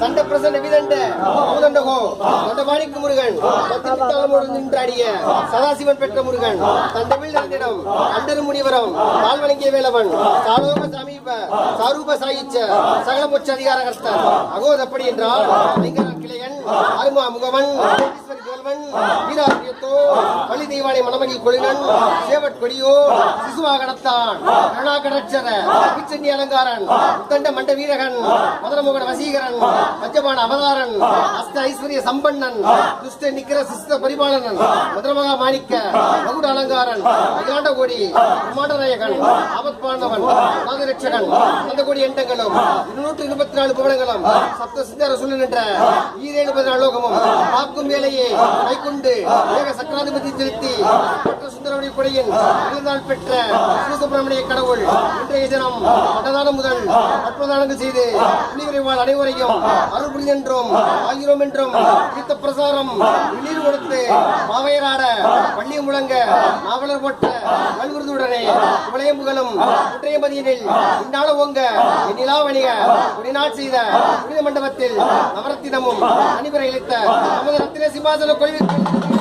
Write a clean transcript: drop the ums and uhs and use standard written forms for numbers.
சண்டை பிரசண்ட வீதண்ட அமுதண்டகோ தொண்டமாணிக்கு முருகன் நின்றாடிய சதாசிவன் பெற்ற முருகன் தந்தமிழ் நடந்திடம் அண்டரு முனிவரம் கால் வணங்கிய வேலவன் சாலோக சமீப சாரூப சாயிச்ச சகலமுச்ச அதிகாரகர்த்தன் அகோதப்படி என்றால் கிளையன் அருமா முகவன் வீராபியத்தோ பள்ளி தெய்வானை மணமகில் கொழினன் சேவட் கொடியோ சிசுவா கடத்தான் கருணாகடச்சர பிச்சன்னி அலங்காரன் உத்தண்ட மண்ட வீரகன் மதுரமுகன் வசீகரன் பஞ்சபான அவதாரன் அஸ்த ஐஸ்வர்ய சம்பன்னன் துஷ்ட நிக்கிர சிஸ்த பரிபாலனன் மதுரமகா மாணிக்க மகுட அலங்காரன் அகிலாண்ட கோடி பிரம்மாண்டநாயகன் ஆபத் பாண்டவன் நாகரட்சகன் அந்த கோடி எண்டங்களும் 224 புவனங்களும் சப்த சிந்தர சொல்லு நின்ற 74 லோகமும் காக்கும் வேலையை கைக்கொண்டு ஏக சக்கராதிபதி செலுத்தி சுந்தரவடி கொடையின் நாள் பெற்ற சிவசுப்பிரமணிய கடவுள் இன்றைய தினம் அன்னதானம் முதல் அற்புதங்கள் செய்து புனிவரைவாழ் அனைவரையும் அருள் புரிந்தென்றும் ஆகிறோம் என்றும் தீர்த்த பிரசாரம் உள்ளீர் கொடுத்து மாவையராட பள்ளி முழங்க நாவலர் போட்ட நல்விருதுடனே புகழும் குற்றையமதியனில் இந்நாள ஓங்க நிலா வணிக குடிநாள் செய்த புனித மண்டபத்தில் நவரத்தினமும் அணிவரை இழைத்த நமது ரத்தின சிம்மாசன கொள்கை